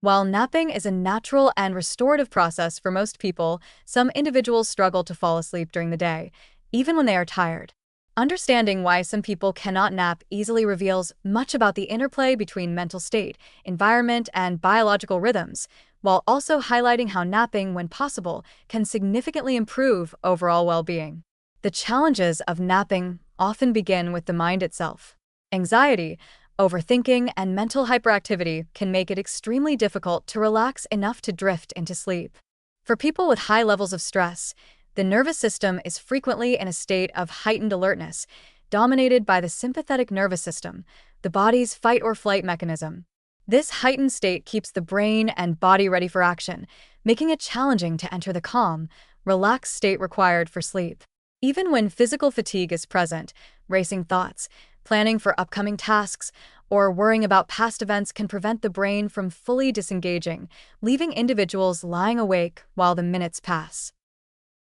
While napping is a natural and restorative process for most people, some individuals struggle to fall asleep during the day, even when they are tired. Understanding why some people cannot nap easily reveals much about the interplay between mental state, environment, and biological rhythms, while also highlighting how napping, when possible, can significantly improve overall well-being. The challenges of napping often begin with the mind itself. Anxiety, overthinking, and mental hyperactivity can make it extremely difficult to relax enough to drift into sleep. For people with high levels of stress, the nervous system is frequently in a state of heightened alertness, dominated by the sympathetic nervous system, the body's fight-or-flight mechanism. This heightened state keeps the brain and body ready for action, making it challenging to enter the calm, relaxed state required for sleep. Even when physical fatigue is present, racing thoughts, planning for upcoming tasks, or worrying about past events can prevent the brain from fully disengaging, leaving individuals lying awake while the minutes pass.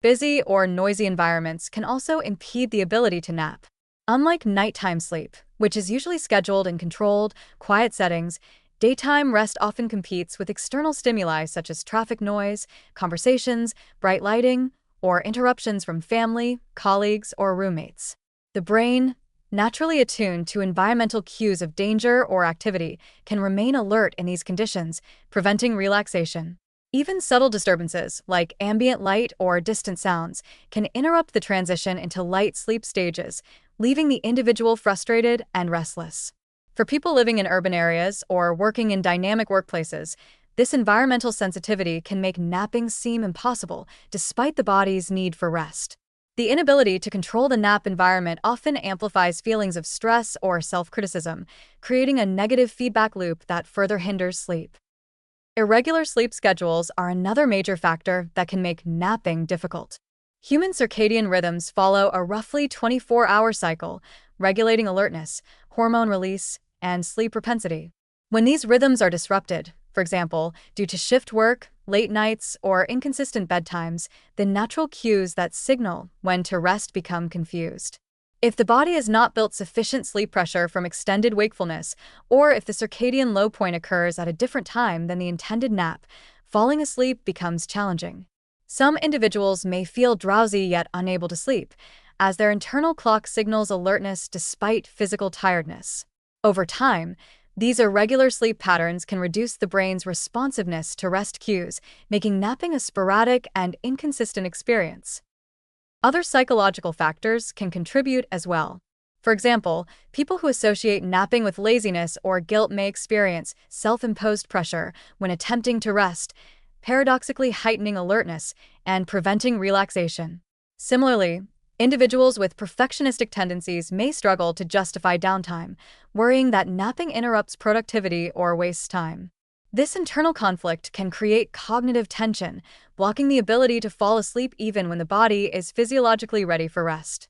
Busy or noisy environments can also impede the ability to nap. Unlike nighttime sleep, which is usually scheduled in controlled, quiet settings, daytime rest often competes with external stimuli such as traffic noise, conversations, bright lighting, or interruptions from family, colleagues, or roommates. The brain, naturally attuned to environmental cues of danger or activity, can remain alert in these conditions, preventing relaxation. Even subtle disturbances, like ambient light or distant sounds, can interrupt the transition into light sleep stages, leaving the individual frustrated and restless. For people living in urban areas or working in dynamic workplaces, this environmental sensitivity can make napping seem impossible, despite the body's need for rest. The inability to control the nap environment often amplifies feelings of stress or self-criticism, creating a negative feedback loop that further hinders sleep. Irregular sleep schedules are another major factor that can make napping difficult. Human circadian rhythms follow a roughly 24-hour cycle, regulating alertness, hormone release, and sleep propensity. When these rhythms are disrupted, for example, due to shift work, late nights, or inconsistent bedtimes, the natural cues that signal when to rest become confused. If the body has not built sufficient sleep pressure from extended wakefulness, or if the circadian low point occurs at a different time than the intended nap, falling asleep becomes challenging. Some individuals may feel drowsy yet unable to sleep, as their internal clock signals alertness despite physical tiredness. Over time, these irregular sleep patterns can reduce the brain's responsiveness to rest cues, making napping a sporadic and inconsistent experience. Other psychological factors can contribute as well. For example, people who associate napping with laziness or guilt may experience self-imposed pressure when attempting to rest, paradoxically heightening alertness and preventing relaxation. Similarly, individuals with perfectionistic tendencies may struggle to justify downtime, worrying that napping interrupts productivity or wastes time. This internal conflict can create cognitive tension, blocking the ability to fall asleep even when the body is physiologically ready for rest.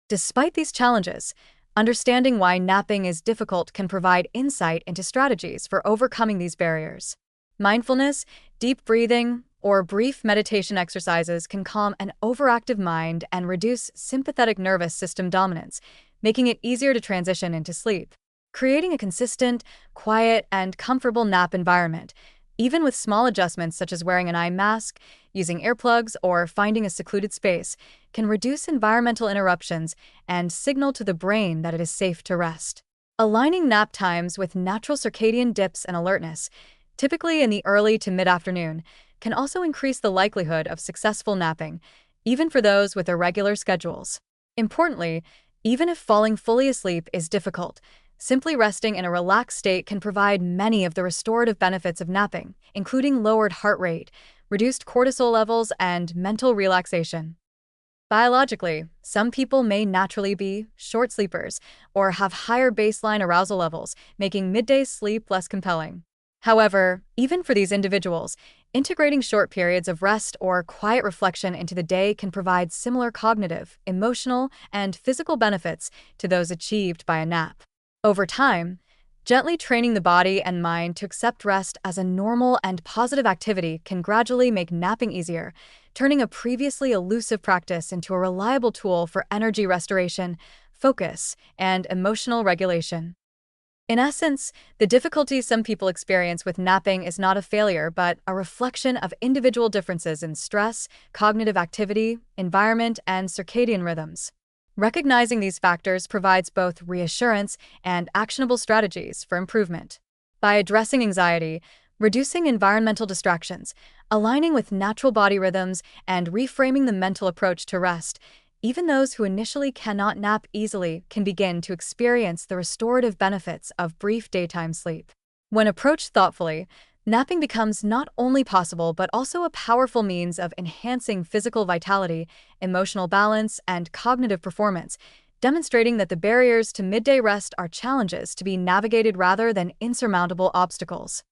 Despite these challenges, understanding why napping is difficult can provide insight into strategies for overcoming these barriers. Mindfulness, deep breathing, or brief meditation exercises can calm an overactive mind and reduce sympathetic nervous system dominance, making it easier to transition into sleep. Creating a consistent, quiet, and comfortable nap environment, even with small adjustments such as wearing an eye mask, using earplugs, or finding a secluded space, can reduce environmental interruptions and signal to the brain that it is safe to rest. Aligning nap times with natural circadian dips and alertness, typically in the early to mid-afternoon, can also increase the likelihood of successful napping, even for those with irregular schedules. Importantly, even if falling fully asleep is difficult, simply resting in a relaxed state can provide many of the restorative benefits of napping, including lowered heart rate, reduced cortisol levels, and mental relaxation. Biologically, some people may naturally be short sleepers or have higher baseline arousal levels, making midday sleep less compelling. However, even for these individuals, integrating short periods of rest or quiet reflection into the day can provide similar cognitive, emotional, and physical benefits to those achieved by a nap. Over time, gently training the body and mind to accept rest as a normal and positive activity can gradually make napping easier, turning a previously elusive practice into a reliable tool for energy restoration, focus, and emotional regulation. In essence, the difficulty some people experience with napping is not a failure, but a reflection of individual differences in stress, cognitive activity, environment, and circadian rhythms. Recognizing these factors provides both reassurance and actionable strategies for improvement. By addressing anxiety, reducing environmental distractions, aligning with natural body rhythms, and reframing the mental approach to rest, even those who initially cannot nap easily can begin to experience the restorative benefits of brief daytime sleep. When approached thoughtfully, napping becomes not only possible but also a powerful means of enhancing physical vitality, emotional balance, and cognitive performance, demonstrating that the barriers to midday rest are challenges to be navigated rather than insurmountable obstacles.